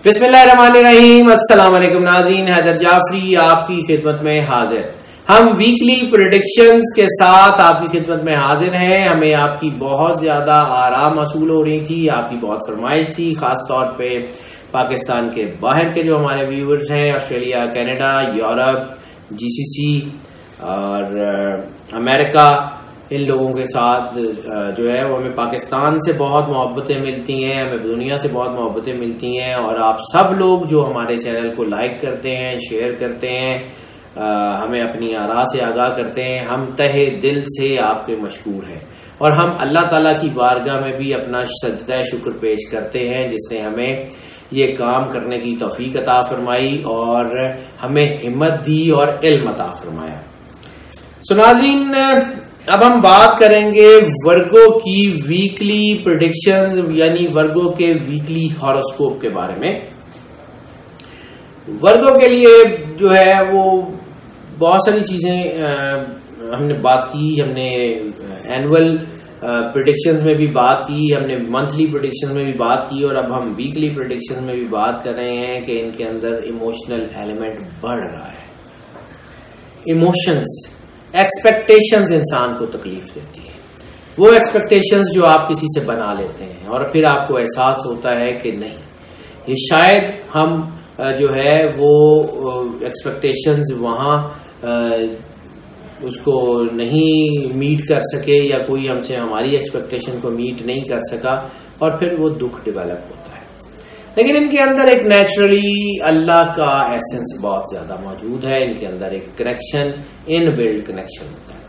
बिस्मिल्लाहिर्रहमानिर्रहीम। अस्सलाम वालेकुम नाज़रीन, हैदर जाफरी आपकी खिदमत में हाजिर। हम वीकली प्रेडिक्शंस के साथ आपकी खिदमत में हाजिर हैं। हमें आपकी बहुत ज्यादा आराम मसूल हो रही थी, आपकी बहुत फरमाइश थी, खास तौर पे पाकिस्तान के बाहर के जो हमारे व्यूअर्स हैं, ऑस्ट्रेलिया, कनाडा, यूरोप, जीसीसी और अमेरिका, इन लोगों के साथ जो है वो हमें पाकिस्तान से बहुत मोहब्बतें मिलती हैं, हमें दुनिया से बहुत मोहब्बतें मिलती हैं। और आप सब लोग जो हमारे चैनल को लाइक करते हैं, शेयर करते हैं, हमें अपनी आरा से आगाह करते हैं, हम तहे दिल से आपके मशकूर हैं। और हम अल्लाह ताला की बारगाह में भी अपना सजदा शुक्र पेश करते हैं जिसने हमें ये काम करने की तौफीक अता फरमाई और हमें हिम्मत दी और इल्म अता फरमाया। सो नाज़रीन, अब हम बात करेंगे वर्गो की वीकली प्रेडिक्शंस यानी वर्गो के वीकली हॉरोस्कोप के बारे में। वर्गो के लिए जो है वो बहुत सारी चीजें हमने बात की, हमने एनुअल प्रेडिक्शंस में भी बात की, हमने मंथली प्रेडिक्शंस में भी बात की और अब हम वीकली प्रेडिक्शंस में भी बात कर रहे हैं कि इनके अंदर इमोशनल एलिमेंट बढ़ रहा है। इमोशंस, एक्सपेक्टेशंस इंसान को तकलीफ देती है। वो एक्सपेक्टेशंस जो आप किसी से बना लेते हैं और फिर आपको एहसास होता है कि नहीं, ये शायद हम जो है वो एक्सपेक्टेशंस वहां उसको नहीं मीट कर सके या कोई हमसे हमारी एक्सपेक्टेशन को मीट नहीं कर सका और फिर वो दुख डेवलप होता है। लेकिन इनके अंदर एक नेचुरली अल्लाह का एसेंस बहुत ज्यादा मौजूद है। इनके अंदर एक कनेक्शन, इनबिल्ट कनेक्शन होता है।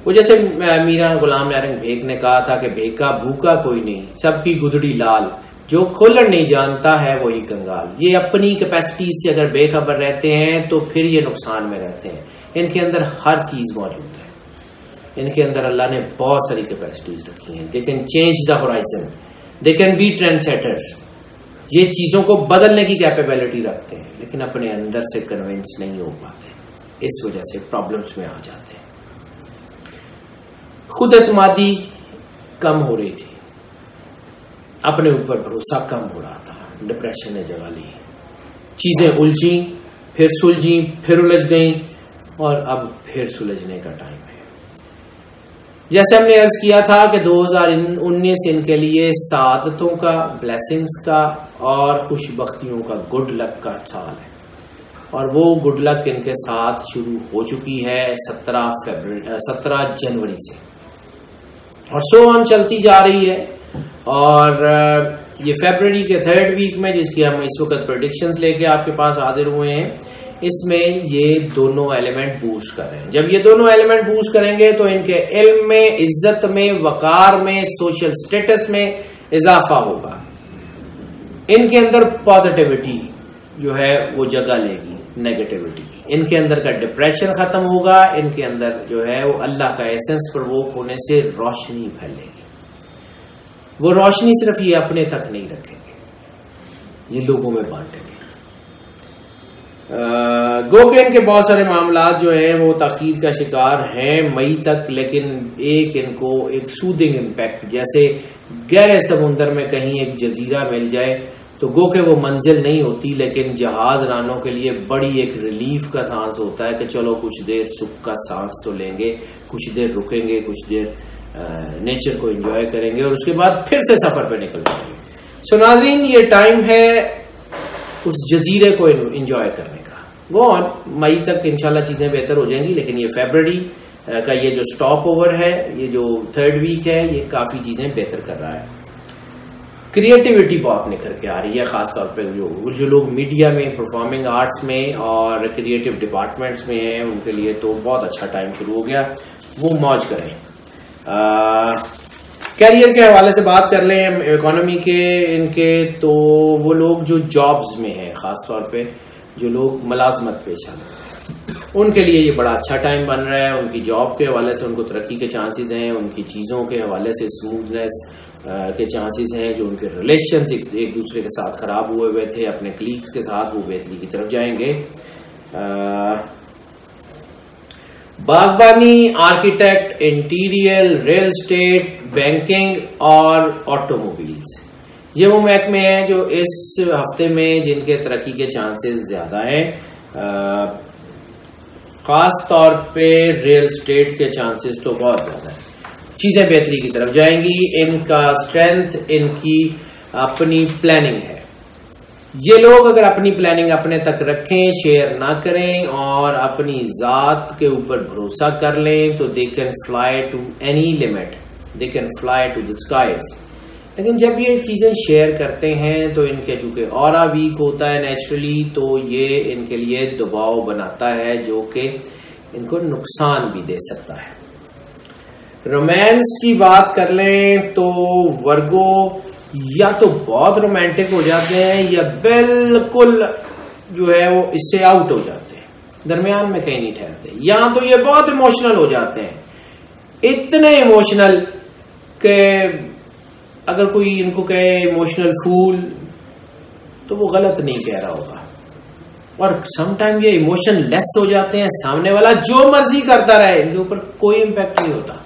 वो जैसे मीरा गुलाम नारंग बेग ने कहा था कि बेका भूखा कोई नहीं, सबकी गुदड़ी लाल, जो खोलन नहीं जानता है वही कंगाल। ये अपनी कैपेसिटी से अगर बेखबर रहते हैं तो फिर ये नुकसान में रहते हैं। इनके अंदर हर चीज मौजूद है। इनके अंदर अल्लाह ने बहुत सारी कैपेसिटीज रखी हैं। They can change the horizon, they can be trend setters. ये चीजों को बदलने की कैपेबिलिटी रखते हैं लेकिन अपने अंदर से कन्विंस नहीं हो पाते, इस वजह से प्रॉब्लम्स में आ जाते हैं। खुद एतमादी कम हो रही थी, अपने ऊपर भरोसा कम हो रहा था, डिप्रेशन ने जगह ली, चीजें उलझी, फिर सुलझी, फिर उलझ गई और अब फिर सुलझने का टाइम है। जैसे हमने अर्ज किया था कि 2019 इनके लिए सादतों का, ब्लेसिंग्स का और खुशबख्तियों का, गुड लक का साल है और वो गुड लक इनके साथ शुरू हो चुकी है 17 जनवरी से और सो ऑन चलती जा रही है। और ये फरवरी के 3rd वीक में, जिसकी हम इस वक्त प्रेडिक्शंस लेके आपके पास हाजिर हुए हैं, इसमें ये दोनों एलिमेंट बूस्ट कर रहे हैं। जब ये दोनों एलिमेंट बूस्ट करेंगे तो इनके इल्म में, इज्जत में, वकार में, सोशल स्टेटस में इजाफा होगा। इनके अंदर पॉजिटिविटी जो है वो जगह लेगी नेगेटिविटी की। इनके अंदर का डिप्रेशन खत्म होगा। इनके अंदर जो है वो अल्लाह का एसेंस प्रवोक होने से रोशनी फैलेगी। वो रोशनी सिर्फ ये अपने तक नहीं रखेंगे, ये लोगों में बांटेंगे। गो के इनके बहुत सारे मामला जो हैं वो ताखीर का शिकार हैं मई तक, लेकिन इनको एक सूदिंग इम्पैक्ट, जैसे गहरे समुद्र में कहीं एक जजीरा मिल जाए तो गो के वो मंजिल नहीं होती, लेकिन जहाज रानों के लिए बड़ी एक रिलीफ का सांस होता है कि चलो कुछ देर सुख का सांस तो लेंगे, कुछ देर रुकेंगे, कुछ देर नेचर को एंजॉय करेंगे और उसके बाद फिर से सफर पे निकल जाएंगे। सो नाज़रीन, ये टाइम है उस जजीरे को एंजॉय करने का। वो ऑन मई तक इंशाल्लाह चीजें बेहतर हो जाएंगी, लेकिन ये फरवरी का ये जो स्टॉप ओवर है, ये जो 3rd वीक है, ये काफी चीजें बेहतर कर रहा है। क्रिएटिविटी बहुत निखर के आ रही है, खासतौर पर जो लोग मीडिया में, परफॉर्मिंग आर्ट्स में और क्रिएटिव डिपार्टमेंट्स में हैं, उनके लिए तो बहुत अच्छा टाइम शुरू हो गया, वो मौज करें। कैरियर के हवाले से बात कर लें, इकोनॉमी के इनके, तो वो लोग जो जॉब्स में हैं, खासतौर पे जो लोग मुलाजमत पेशा हैं, उनके लिए ये बड़ा अच्छा टाइम बन रहा है। उनकी जॉब के हवाले से उनको तरक्की के चांसेस हैं, उनकी चीज़ों के हवाले से स्मूथनेस के चांसेस हैं। जो उनके रिलेशंस एक दूसरे के साथ खराब हुए थे अपने कलीग्स के साथ, वो बेहतरी की तरफ जाएंगे। बागबानी, architect, interior, real estate, banking और ऑटोमोबाइल्स, ये वो महकमे हैं जो इस हफ्ते में जिनके तरक्की के चांसेस ज्यादा हैं। खास तौर पे रियल एस्टेट के चांसेस तो बहुत ज्यादा है, चीजें बेहतरी की तरफ जाएंगी। इनका स्ट्रेंथ इनकी अपनी प्लानिंग है। ये लोग अगर अपनी प्लानिंग अपने तक रखें, शेयर ना करें और अपनी जात के ऊपर भरोसा कर लें तो they can fly to any limit, they can fly to the skies. लेकिन जब ये चीजें शेयर करते हैं तो इनके चूंकि ऑरा वीक होता है नेचुरली, तो ये इनके लिए दबाव बनाता है जो कि इनको नुकसान भी दे सकता है। रोमांस की बात कर लें तो वर्गो या तो बहुत रोमांटिक हो जाते हैं या बिल्कुल जो है वो इससे आउट हो जाते हैं, दरमियान में कहीं नहीं ठहरते। या तो ये बहुत इमोशनल हो जाते हैं, इतने इमोशनल कि अगर कोई इनको कहे इमोशनल फूल तो वो गलत नहीं कह रहा होगा। और समटाइम ये इमोशन लेस हो जाते हैं, सामने वाला जो मर्जी करता रहे इनके ऊपर कोई इंपैक्ट नहीं होता।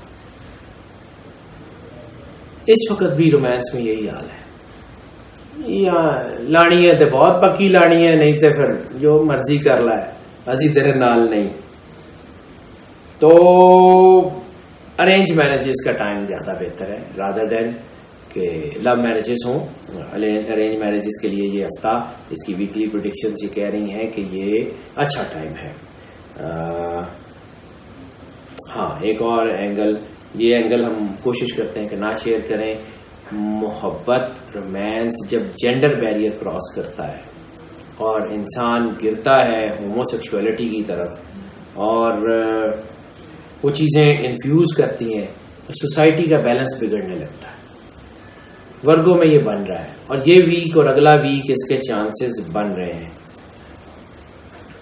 इस वक्त भी रोमांस में यही हाल है। या लानी है तो बहुत पक्की लानी है, नहीं तो फिर जो मर्जी कर ला है, असी तेरे नाल नहीं। तो अरेंज मैरिजेस का टाइम ज्यादा बेहतर है रादर देन कि लव मैरिजेस हों। अरेंज मैरिजेस के लिए ये हफ्ता, इसकी वीकली प्रेडिक्शंस ये कह रही हैं कि ये अच्छा टाइम है। हाँ, एक और एंगल, ये एंगल हम कोशिश करते हैं कि ना शेयर करें। मोहब्बत, रोमांस जब जेंडर बैरियर क्रॉस करता है और इंसान गिरता है होमोसेक्सुअलिटी की तरफ और वो चीजें इन्फ्यूज करती हैं तो सोसाइटी का बैलेंस बिगड़ने लगता है। वर्गों में ये बन रहा है और ये वीक और अगला वीक इसके चांसेस बन रहे हैं।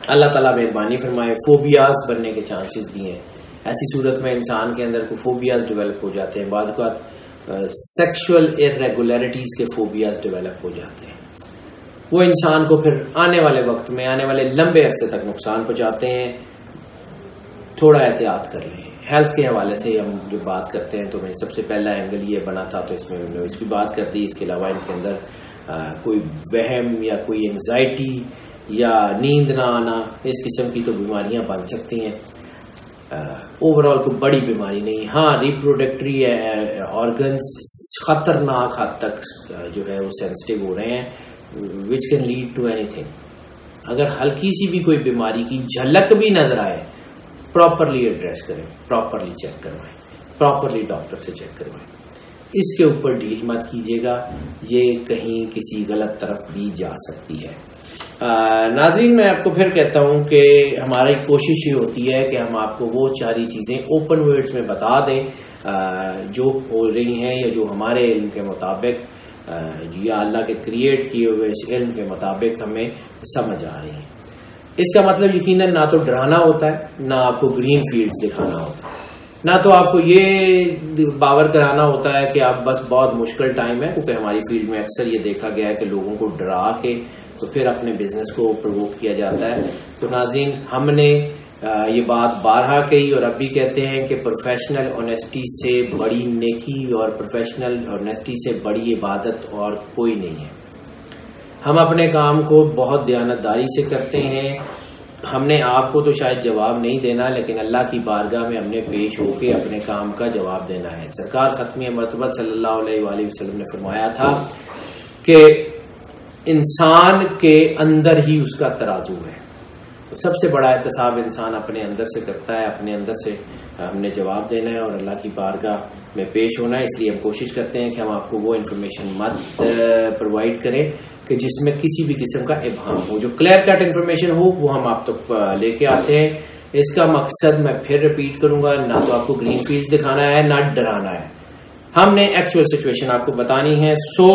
अल्लाह ताला मेहरबानी फरमाए। फोबियाज बनने के चांसेस भी हैं। ऐसी सूरत में इंसान के अंदर को फोबियाज डेवलप हो जाते हैं। बाद का सेक्सुअल इरेगुलरिटीज के फोबियाज डेवलप हो जाते हैं। वो इंसान को फिर आने वाले वक्त में, आने वाले लंबे अरसे तक नुकसान पहुंचाते हैं। थोड़ा एहतियात कर लें। हेल्थ के हवाले से हम जो बात करते हैं तो मैं सबसे पहला एंगल ये बना था तो इसमें हमने इसकी बात कर दी। इसके अलावा इनके अंदर कोई वहम या कोई एंजाइटी या नींद ना आना, इस किस्म की तो बीमारियां बन सकती हैं। ओवरऑल कोई बड़ी बीमारी नहीं। हाँ, रिप्रोडक्टरी ऑर्गन्स खतरनाक हद तक जो है वो सेंसिटिव हो रहे हैं, which can lead to anything. अगर हल्की सी भी कोई बीमारी की झलक भी नजर आए, प्रॉपरली एड्रेस करें, प्रॉपरली चेक करवाएं, प्रॉपरली डॉक्टर से चेक करवाएं। इसके ऊपर ढील मत कीजिएगा, ये कहीं किसी गलत तरफ भी जा सकती है। नाज़रीन, मैं आपको फिर कहता हूं कि हमारी कोशिश ये होती है कि हम आपको वो सारी चीज़ें ओपन वर्ड्स में बता दें जो हो रही हैं या जो हमारे इल्म के मुताबिक या अल्लाह के क्रिएट किए हुए इल्म के मुताबिक हमें समझ आ रही हैं। इसका मतलब यकीनन ना तो डराना होता है, ना आपको ग्रीन फील्ड्स दिखाना होता है, ना तो आपको ये बावर कराना होता है कि आप बस बहुत मुश्किल टाइम है। क्योंकि हमारी फील्ड में अक्सर ये देखा गया है कि लोगों को डरा के तो फिर अपने बिजनेस को प्रोवोक किया जाता है। तो नाज़रीन, हमने ये बात बारहा कही और अब भी कहते हैं कि प्रोफेशनल ऑनेस्टी से बड़ी नेकी और प्रोफेशनल ऑनेस्टी से बड़ी इबादत और कोई नहीं है। हम अपने काम को बहुत दयानतदारी से करते हैं। हमने आपको तो शायद जवाब नहीं देना, लेकिन अल्लाह की बारगाह में हमने पेश होकर अपने काम का जवाब देना है। सरकार खत्मी मरतबत सल्लल्लाहु अलैहि वसल्लम ने फरमाया था कि इंसान के अंदर ही उसका तराजू है। तो सबसे बड़ा एहतसाब इंसान अपने अंदर से करता है, अपने अंदर से हमने जवाब देना है और अल्लाह की बारगाह में पेश होना है। इसलिए हम कोशिश करते हैं कि हम आपको वो इन्फॉर्मेशन मत प्रोवाइड करें कि जिसमें किसी भी किस्म का इबहाम हो। जो क्लियर कट इन्फॉर्मेशन हो वो हम आप तक लेके आते हैं। इसका मकसद मैं फिर रिपीट करूंगा, ना तो आपको ग्रीन फील्ड दिखाना है ना डराना है। हमने एक्चुअल सिचुएशन आपको बतानी है। सो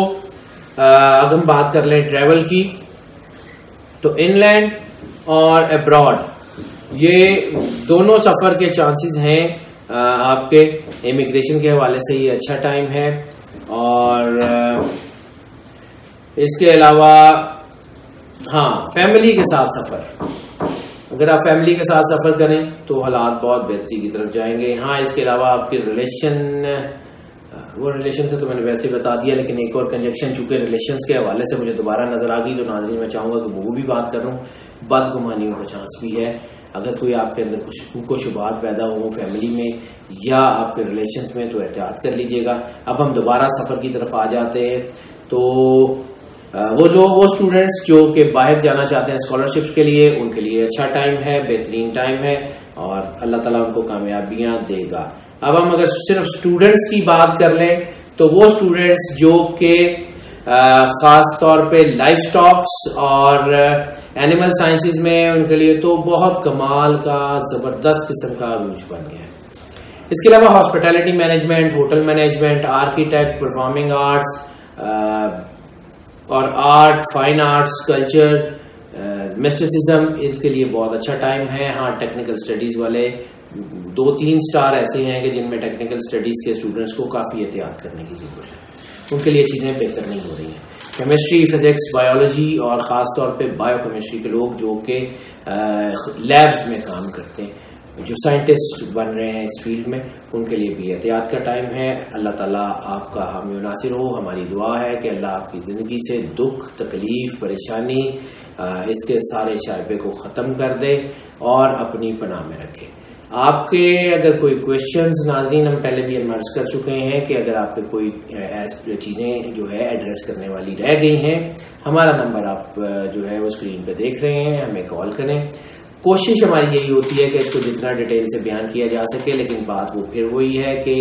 अगर हम बात कर लें ट्रैवल की, तो इनलैंड और अब्रॉड ये दोनों सफर के चांसेस हैं। आपके इमिग्रेशन के हवाले से ये अच्छा टाइम है। और इसके अलावा हाँ, फैमिली के साथ सफर, अगर आप फैमिली के साथ सफर करें तो हालात बहुत बेहतरी की तरफ जाएंगे। हाँ, इसके अलावा आपके रिलेशन वो रिलेशन का तो मैंने वैसे बता दिया, लेकिन एक और कंजक्शन चूंकि रिलेशंस के हवाले से मुझे दोबारा नजर आ गई तो नाज़रीन मैं चाहूंगा कि वो भी बात कर लूँ। बदगुमानियों का चांस भी है। अगर कोई आपके अंदर कुछ शुबहात पैदा हो फैमिली में या आपके रिलेशंस में तो एहतियात कर लीजिएगा। अब हम दोबारा सफर की तरफ आ जाते हैं। तो वो स्टूडेंट्स जो कि बाहर जाना चाहते हैं स्कॉलरशिप के लिए, उनके लिए अच्छा टाइम है, बेहतरीन टाइम है और अल्लाह ताला उनको कामयाबियां देगा। अब हम अगर सिर्फ स्टूडेंट्स की बात कर लें तो वो स्टूडेंट्स जो कि खास तौर पे लाइफ स्टॉक्स और एनिमल साइंसेज में, उनके लिए तो बहुत कमाल का जबरदस्त किस्म का अरूज बन गया है। इसके अलावा hospitality management, hotel management, architect, performing arts और art, fine arts, culture, mysticism, इनके लिए बहुत अच्छा टाइम है। हाँ, टेक्निकल स्टडीज वाले 2-3 स्टार ऐसे हैं कि जिनमें टेक्निकल स्टडीज के स्टूडेंट्स को काफी एहतियात करने की जरूरत है, उनके लिए चीजें बेहतर नहीं हो रही हैं। केमिस्ट्री, फिजिक्स, बायोलॉजी और ख़ास तौर पे बायोकेमिस्ट्री के लोग जो कि लैब में काम करते हैं, जो साइंटिस्ट बन रहे हैं इस फील्ड में, उनके लिए भी एहतियात का टाइम है। अल्लाह ताला आपका हामी नासिर हो। हमारी दुआ है कि अल्लाह आपकी ज़िंदगी से दुख, तकलीफ, परेशानी, इसके सारे शाइबे को ख़त्म कर दे और अपनी पनाह में रखे। आपके अगर कोई क्वेश्चंस नाज़रीन, हम पहले भी अर्ज कर चुके हैं कि अगर आपके कोई चीज़ें जो है एड्रेस करने वाली रह गई हैं, हमारा नंबर आप जो है वो स्क्रीन पे देख रहे हैं, हमें कॉल करें। कोशिश हमारी यही होती है कि इसको जितना डिटेल से बयान किया जा सके, लेकिन बात वो फिर वही है कि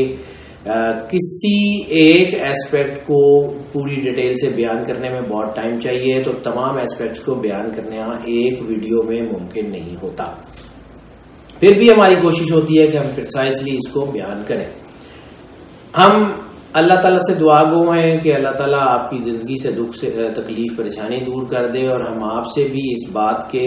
किसी एक एस्पेक्ट को पूरी डिटेल से बयान करने में बहुत टाइम चाहिए, तो तमाम एस्पेक्ट्स को बयान करना एक वीडियो में मुमकिन नहीं होता। फिर भी हमारी कोशिश होती है कि हम प्रिसाइजली इसको बयान करें। हम अल्लाह ताला से दुआ गो हैं कि अल्लाह ताला आपकी ज़िंदगी से दुख से तकलीफ, परेशानी दूर कर दे, और हम आपसे भी इस बात के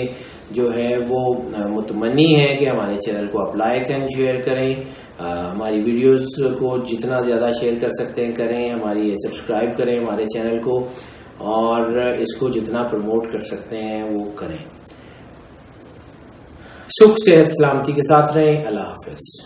जो है वो मुतमन्नी है कि हमारे चैनल को आप लाइक एंड शेयर करें, हमारी वीडियोस को जितना ज़्यादा शेयर कर सकते हैं करें, हमारी सब्सक्राइब करें हमारे चैनल को, और इसको जितना प्रमोट कर सकते हैं वो करें। सुख, सेहत, सलामती के साथ रहें। अल्लाह हाफ़िज़।